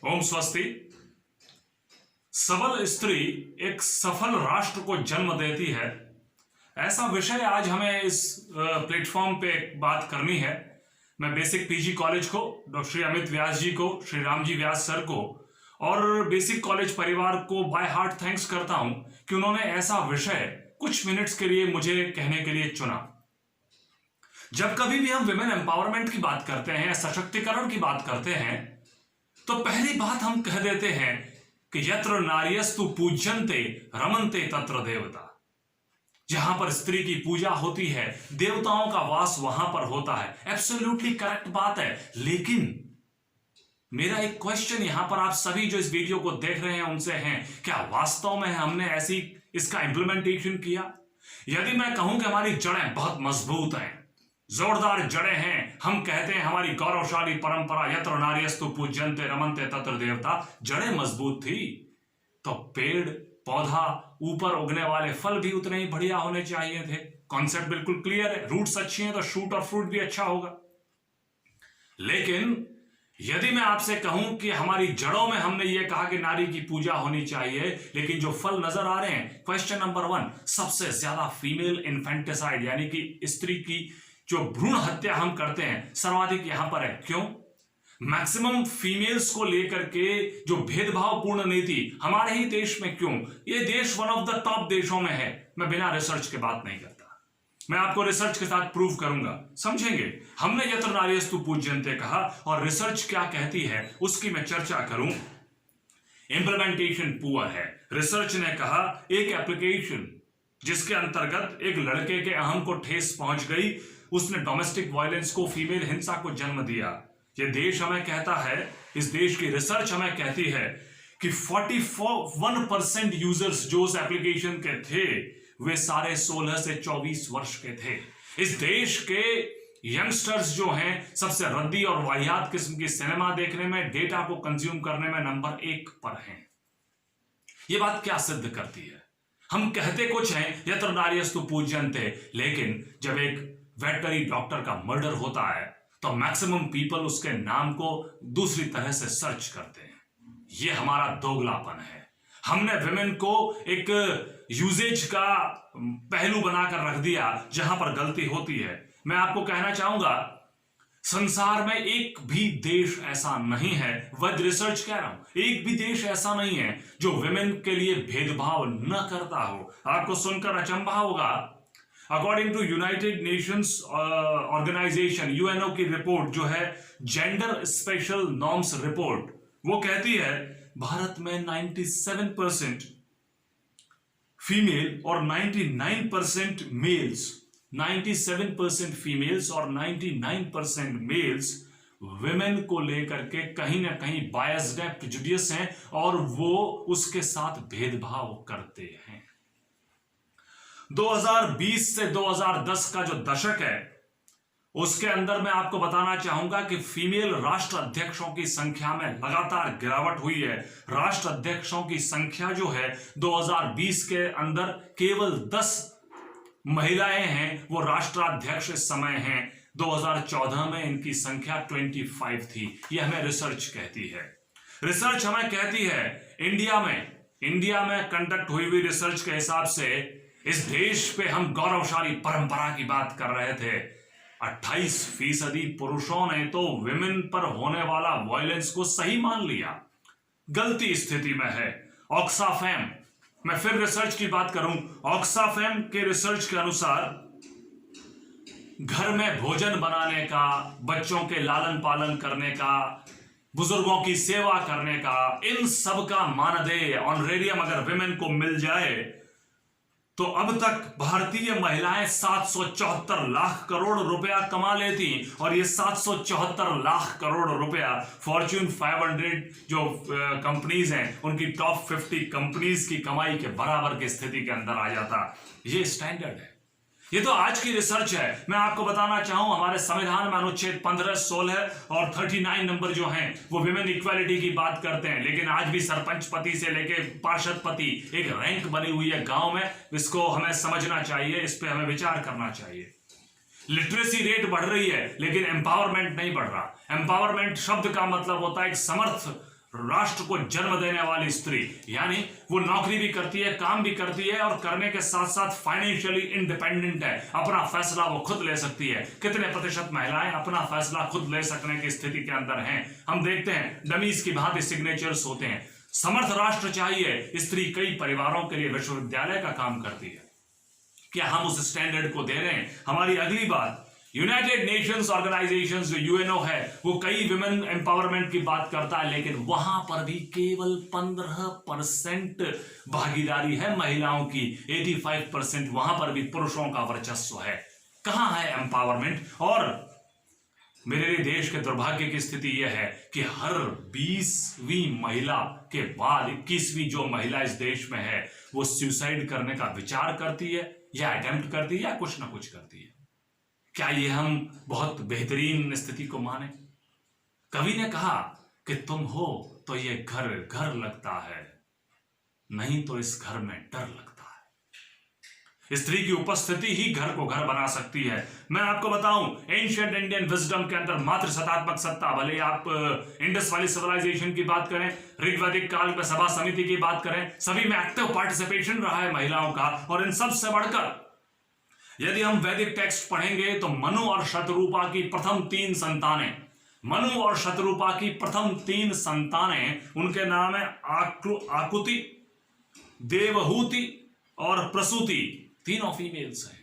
ओम स्वस्ति। सबल स्त्री एक सफल राष्ट्र को जन्म देती है, ऐसा विषय आज हमें इस प्लेटफॉर्म पे बात करनी है। मैं बेसिक पीजी कॉलेज को, डॉक्टर श्री अमित व्यास जी को, श्री राम जी व्यास सर को और बेसिक कॉलेज परिवार को बाय हार्ट थैंक्स करता हूं कि उन्होंने ऐसा विषय कुछ मिनट्स के लिए मुझे कहने के लिए चुना। जब कभी भी हम विमेन एम्पावरमेंट की बात करते हैं, सशक्तिकरण की बात करते हैं, तो पहली बात हम कह देते हैं कि यत्र नार्यस्तु पूज्यन्ते रमन्ते तत्र देवता। जहां पर स्त्री की पूजा होती है, देवताओं का वास वहां पर होता है। एब्सोल्युटली करेक्ट बात है। लेकिन मेरा एक क्वेश्चन यहां पर आप सभी जो इस वीडियो को देख रहे हैं उनसे है, क्या वास्तव में हमने ऐसी इसका इंप्लीमेंटेशन किया? यदि मैं कहूं कि हमारी जड़ें बहुत मजबूत हैं, जोरदार जड़ें हैं, हम कहते हैं हमारी गौरवशाली परंपरा यत्र नार्यस्तु पूज्यन्ते रमन्ते तत्र देवता, जड़ें मजबूत थी तो पेड़ पौधा ऊपर उगने वाले फल भी उतने ही बढ़िया होने चाहिए थे। कॉन्सेप्ट बिल्कुल क्लियर है। रूट्स अच्छी हैं तो शूट और फ्रूट भी अच्छा होगा। लेकिन यदि मैं आपसे कहूं कि हमारी जड़ों में हमने ये कहा कि नारी की पूजा होनी चाहिए, लेकिन जो फल नजर आ रहे हैं, क्वेश्चन नंबर 1, सबसे ज्यादा फीमेल इन्फेंटिसाइड यानी कि स्त्री की जो भ्रूण हत्या हम करते हैं सर्वाधिक यहां पर है। क्यों? मैक्सिमम फीमेल्स को लेकर के जो भेदभावपूर्ण नीति हमारे ही देश में, क्यों? ये देश वन ऑफ द टॉप देशों में है। मैं बिना रिसर्च के बात नहीं करता, मैं आपको रिसर्च के साथ प्रूव करूंगा, समझेंगे। हमने यत्र नार्यस्तु पूज्यन्ते कहा और रिसर्च क्या कहती है उसकी मैं चर्चा करूं। इंप्लीमेंटेशन पुअर है। रिसर्च ने कहा एक एप्लीकेशन जिसके अंतर्गत एक लड़के के अहम को ठेस पहुंच गई, उसने डोमेस्टिक वायलेंस को, फीमेल हिंसा को जन्म दिया। ये देश हमें कहता है, इस देश की रिसर्च हमें कहती है कि 41% यूजर्स जो उस एप्लीकेशन के थे वे सारे 16 से 24 वर्ष के थे। इस देश के यंगस्टर्स जो हैं सबसे रद्दी और वाहियात किस्म की सिनेमा देखने में, डेटा को कंज्यूम करने में नंबर 1 पर हैं। ये बात क्या सिद्ध करती है? हम कहते कुछ हैं यत्र नार्यस्तु पूज्यन्ते, लेकिन जब एक वेटनरी डॉक्टर का मर्डर होता है तो मैक्सिमम पीपल उसके नाम को दूसरी तरह से सर्च करते हैं। यह हमारा दोगलापन है। हमने विमेन को एक यूजेज का पहलू बनाकर रख दिया जहां पर गलती होती है। मैं आपको कहना चाहूंगा, संसार में एक भी देश ऐसा नहीं है, वैध रिसर्च कह रहा हूं, एक भी देश ऐसा नहीं है जो विमेन के लिए भेदभाव न करता हो। आपको सुनकर अचंभा होगा, according to United Nations Organization UNO की रिपोर्ट जो है जेंडर स्पेशल नॉर्म्स रिपोर्ट, वो कहती है भारत में 97% फीमेल और 99% मेल्स, 97% फीमेल्स और 99% मेल्स विमेन को लेकर के कहीं ना कहीं बायस्ड हैं, प्रेजुडियस हैं और वो उसके साथ भेदभाव करते हैं। 2020 से 2010 का जो दशक है उसके अंदर मैं आपको बताना चाहूंगा कि फीमेल राष्ट्र अध्यक्षों की संख्या में लगातार गिरावट हुई है। राष्ट्र अध्यक्षों की संख्या जो है 2020 के अंदर केवल 10 महिलाएं हैं, वो राष्ट्राध्यक्ष इस समय हैं। 2014 में इनकी संख्या 25 थी। यह हमें रिसर्च कहती है। रिसर्च हमें कहती है इंडिया में कंडक्ट हुई हुई रिसर्च के हिसाब से इस देश पे हम गौरवशाली परंपरा की बात कर रहे थे। 28% पुरुषों ने तो विमेन पर होने वाला वायलेंस को सही मान लिया, गलती स्थिति में है। ऑक्सफैम, मैं फिर रिसर्च की बात करूं, ऑक्सफैम के रिसर्च के अनुसार घर में भोजन बनाने का, बच्चों के लालन पालन करने का, बुजुर्गों की सेवा करने का, इन सब का मानदेय ऑनरेरियम अगर विमेन को मिल जाए तो अब तक भारतीय महिलाएं 774 लाख करोड़ रुपया कमा लेती, और ये 774 लाख करोड़ रुपया फॉर्च्यून 500 जो कंपनीज हैं उनकी टॉप 50 कंपनीज की कमाई के बराबर की स्थिति के अंदर आ जाता। ये स्टैंडर्ड है। ये तो आज की रिसर्च है। मैं आपको बताना चाहूं, हमारे संविधान में अनुच्छेद 15, 16 और 39 नंबर जो हैं वो विमेन इक्वालिटी की बात करते हैं, लेकिन आज भी सरपंच पति से लेके पार्षद पति एक रैंक बनी हुई है गांव में। इसको हमें समझना चाहिए, इस पे हमें विचार करना चाहिए। लिटरेसी रेट बढ़ रही है लेकिन एम्पावरमेंट नहीं बढ़ रहा। एम्पावरमेंट शब्द का मतलब होता है एक समर्थ राष्ट्र को जन्म देने वाली स्त्री, यानी वो नौकरी भी करती है, काम भी करती है और करने के साथ साथ फाइनेंशियली इंडिपेंडेंट है, अपना फैसला वो खुद ले सकती है। कितने प्रतिशत महिलाएं अपना फैसला खुद ले सकने की स्थिति के अंदर हैं? हम देखते हैं डमीज की भांति सिग्नेचर्स होते हैं। समर्थ राष्ट्र चाहिए, स्त्री कई परिवारों के लिए विश्वविद्यालय का काम करती है। क्या हम उस स्टैंडर्ड को दे रहे हैं? हमारी अगली बात, यूनाइटेड नेशंस ऑर्गेनाइजेशन जो यूएनओ है वो कई विमेन एम्पावरमेंट की बात करता है, लेकिन वहां पर भी केवल 15% भागीदारी है महिलाओं की, 85% वहां पर भी पुरुषों का वर्चस्व है। कहां है एम्पावरमेंट? और मेरे लिए देश के दुर्भाग्य की स्थिति यह है कि हर 20वीं महिला के बाद 21वीं जो महिला इस देश में है वो सुसाइड करने का विचार करती है या अटेम्प्ट करती है या कुछ ना कुछ करती है। क्या ये हम बहुत बेहतरीन स्थिति को माने? कवि ने कहा कि तुम हो तो ये घर घर लगता है, नहीं तो इस घर में डर लगता है। स्त्री की उपस्थिति ही घर को घर बना सकती है। मैं आपको बताऊं, एंशिएंट इंडियन विजडम के अंदर मात्र सत्तात्मक सत्ता, भले आप इंडस वैली सिविलाइजेशन की बात करें, ऋग्वैदिक काल में सभा समिति की बात करें, सभी में एक्टिव पार्टिसिपेशन रहा है महिलाओं का। और इन सब से बढ़कर यदि हम वैदिक टेक्स्ट पढ़ेंगे तो मनु और शतरूपा की प्रथम 3 संतानें, मनु और शतरूपा की प्रथम 3 संतानें, उनके नाम है आकुति, देवहूति और प्रसूति, तीनों फीमेल्स हैं।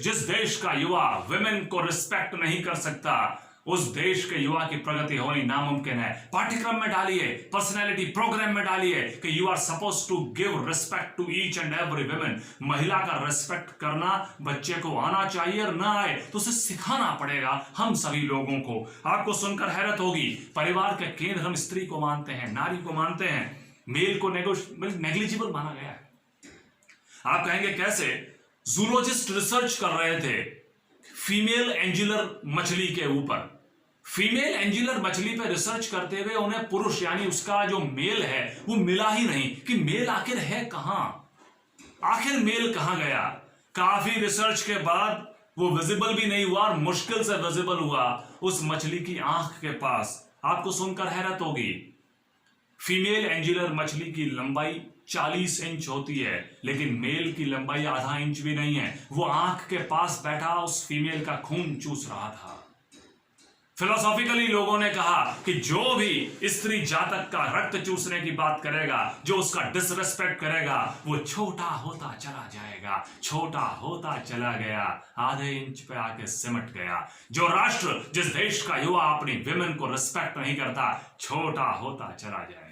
जिस देश का युवा विमेन को रिस्पेक्ट नहीं कर सकता, उस देश के युवा की प्रगति होनी नामुमकिन है। पाठ्यक्रम में डालिए, पर्सनैलिटी प्रोग्राम में डालिए कि you are suppose to give respect to each and every women. महिला का रिस्पेक्ट करना बच्चे को आना चाहिए, और ना आए तो उसे सिखाना पड़ेगा हम सभी लोगों को। आपको सुनकर हैरत होगी, परिवार के केंद्र हम स्त्री को मानते हैं, नारी को मानते हैं, मेल को नेग्लिजिबल माना गया है। आप कहेंगे कैसे? जूलॉजिस्ट रिसर्च कर रहे थे फीमेल एंजिलर मछली के ऊपर। फीमेल एंजिलर मछली पे रिसर्च करते हुए उन्हें पुरुष यानी उसका जो मेल है वो मिला ही नहीं कि मेल आखिर है कहां, आखिर मेल कहां गया। काफी रिसर्च के बाद वो विजिबल भी नहीं हुआ और मुश्किल से विजिबल हुआ उस मछली की आंख के पास। आपको सुनकर हैरत होगी, फीमेल एंजिलर मछली की लंबाई 40 इंच होती है, लेकिन मेल की लंबाई आधा इंच भी नहीं है। वो आंख के पास बैठा उस फीमेल का खून चूस रहा था। फिलोसॉफिकली लोगों ने कहा कि जो भी स्त्री जातक का रक्त चूसने की बात करेगा, जो उसका डिसरेस्पेक्ट करेगा, वो छोटा होता चला जाएगा। छोटा होता चला गया, आधे इंच पे आके सिमट गया। जो राष्ट्र, जिस देश का युवा अपनी विमेन को रिस्पेक्ट नहीं करता, छोटा होता चला जाएगा,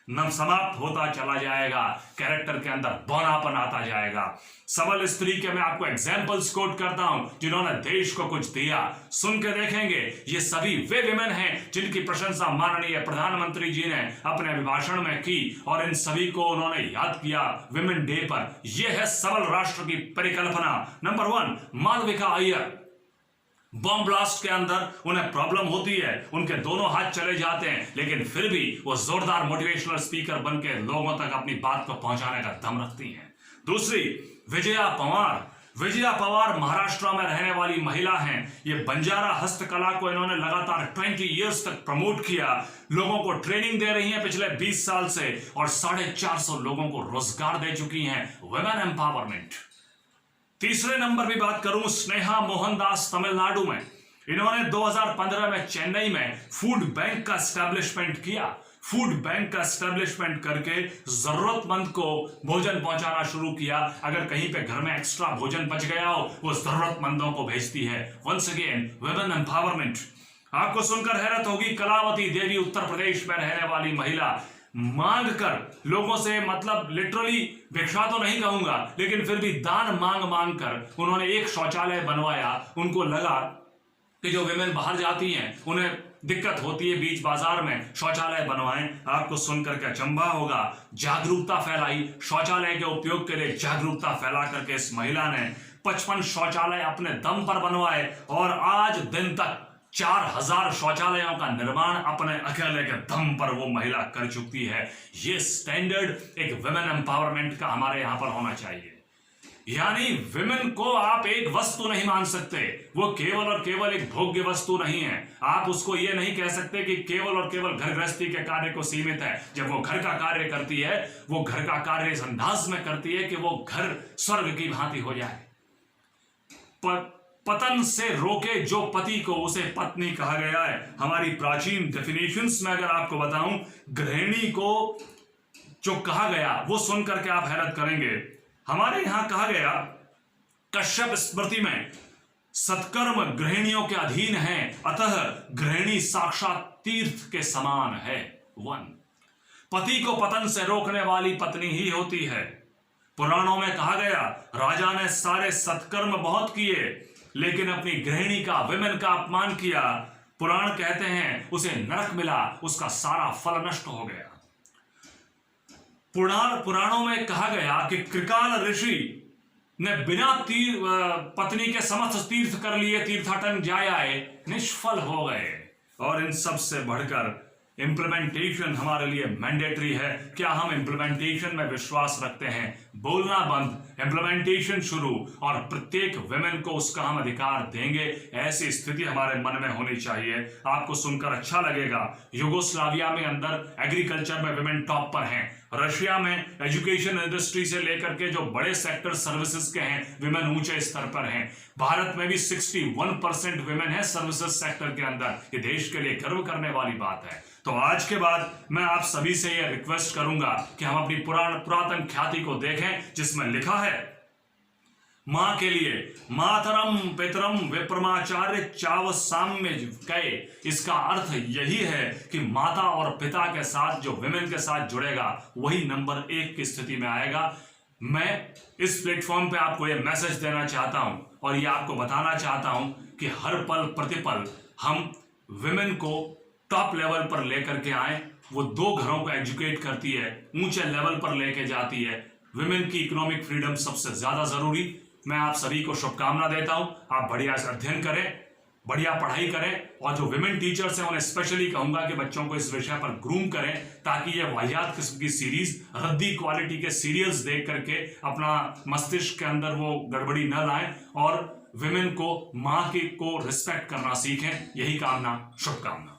नव समाप्त होता चला जाएगा, कैरेक्टर के अंदर बौनापन आता जाएगा। सबल स्त्री के मैं आपको एग्जाम्पल्स कोट करता हूं जिन्होंने देश को कुछ दिया। सुन के देखेंगे, ये सभी वे विमेन हैं जिनकी प्रशंसा माननीय प्रधानमंत्री जी ने अपने अभिभाषण में की, और इन सभी को उन्होंने याद किया विमेन डे पर। यह है सबल राष्ट्र की परिकल्पना। Number 1, Malvika Iyer. Bomb blast के अंदर उन्हें प्रॉब्लम होती है, उनके दोनों हाथ चले जाते हैं, लेकिन फिर भी वो जोरदार मोटिवेशनल स्पीकर बनकर लोगों तक अपनी बात को पहुंचाने का दम रखती हैं। दूसरी, विजया पवार। विजया पवार महाराष्ट्र में रहने वाली महिला हैं। ये बंजारा हस्तकला को इन्होंने लगातार 20 इयर्स तक प्रमोट किया, लोगों को ट्रेनिंग दे रही हैं पिछले 20 साल से, और 450 लोगों को रोजगार दे चुकी हैं। Women empowerment. तीसरे नंबर भी बात करूं, स्नेहा मोहनदास, तमिलनाडु में। इन्होंने 2015 में चेन्नई में फूड बैंक का एस्टेब्लिशमेंट किया। फूड बैंक का एस्टेब्लिशमेंट करके जरूरतमंद को भोजन पहुंचाना शुरू किया। अगर कहीं पे घर में एक्स्ट्रा भोजन बच गया हो, वो जरूरतमंदों को भेजती है। Once again women empowerment. आपको सुनकर हैरत होगी, कलावती देवी उत्तर प्रदेश में रहने वाली महिला मांग कर लोगों से, मतलब लिटरली भिक्षा तो नहीं कहूंगा, लेकिन फिर भी दान मांग कर उन्होंने एक शौचालय बनवाया। उनको लगा कि जो विमेन बाहर जाती हैं उन्हें दिक्कत होती है बीच बाजार में, शौचालय बनवाएं। आपको सुनकर के अचंभा होगा, जागरूकता फैलाई, शौचालय के उपयोग के लिए जागरूकता फैला करके इस महिला ने 55 शौचालय अपने दम पर बनवाए, और आज दिन तक 4000 शौचालयों का निर्माण अपने अकेले के दम पर वो महिला कर चुकी है। ये स्टैंडर्ड एक वुमेन एम्पावरमेंट का हमारे यहां पर होना चाहिए। यानी विमेन को आप एक वस्तु नहीं मान सकते, वो केवल और केवल एक भोग्य वस्तु नहीं है। आप उसको ये नहीं कह सकते कि केवल और केवल घर गृहस्थी के कार्य को सीमित है। जब वो घर का कार्य करती है, वो घर का कार्य इस अंदाज में करती है कि वो घर स्वर्ग की भांति हो जाए। पतन से रोके जो पति को, उसे पत्नी कहा गया है। हमारी प्राचीन डेफिनेशंस में अगर आपको बताऊं, गृहिणी को जो कहा गया वो सुनकर के आप हैरत करेंगे। हमारे यहां कहा गया कश्यप स्मृति में, सत्कर्म गृहिणियों के अधीन है, अतः गृहिणी साक्षात तीर्थ के समान है। पति को पतन से रोकने वाली पत्नी ही होती है। पुराणों में कहा गया, राजा ने सारे सत्कर्म बहुत किए लेकिन अपनी गृहिणी का, विमेन का अपमान किया। पुराण कहते हैं उसे नरक मिला, उसका सारा फल नष्ट हो गया। पुराणों में कहा गया कि कृकाल ऋषि ने बिना पत्नी के समस्त तीर्थ कर लिए, तीर्थाटन जाए आए, निष्फल हो गए। और इन सब से बढ़कर इंप्लीमेंटेशन हमारे लिए मैंडेटरी है। क्या हम इंप्लीमेंटेशन में विश्वास रखते हैं? बोलना बंद, इंप्लीमेंटेशन शुरू, और प्रत्येक विमेन को उसका हम अधिकार देंगे। ऐसी स्थिति हमारे मन में होनी चाहिए। आपको सुनकर अच्छा लगेगा, यूगोस्लाविया में अंदर एग्रीकल्चर में विमेन टॉप पर हैं। रशिया में एजुकेशन इंडस्ट्री से लेकर के जो बड़े सेक्टर सर्विसेज के हैं, विमेन ऊंचे स्तर पर हैं। भारत में भी 61% विमेन है सर्विसेज सेक्टर के अंदर। ये देश के लिए गर्व करने वाली बात है। तो आज के बाद मैं आप सभी से यह रिक्वेस्ट करूंगा कि हम अपनी पुरातन ख्याति को देखें, जिसमें लिखा है, मां के लिए मातरम पितरम विप्रमाचार्य चाव साम्य कहे। इसका अर्थ यही है कि माता और पिता के साथ जो विमेन के साथ जुड़ेगा वही नंबर 1 की स्थिति में आएगा। मैं इस प्लेटफॉर्म पे आपको यह मैसेज देना चाहता हूं और ये आपको बताना चाहता हूं कि हर पल प्रतिपल हम विमेन को टॉप लेवल पर लेकर के आए। वो 2 घरों को एजुकेट करती है, ऊंचे लेवल पर लेके जाती है। विमेन की इकोनॉमिक फ्रीडम सबसे ज्यादा जरूरी। मैं आप सभी को शुभकामना देता हूं। आप बढ़िया से अध्ययन करें, बढ़िया पढ़ाई करें, और जो विमेन टीचर्स हैं उन्हें स्पेशली कहूंगा कि बच्चों को इस विषय पर ग्रूम करें, ताकि ये वाहियात किस्म की सीरीज, रद्दी क्वालिटी के सीरियल्स देख करके अपना मस्तिष्क के अंदर वो गड़बड़ी न लाएं और विमेन को, मां की को रिस्पेक्ट करना सीखें। यही कामना, शुभकामना।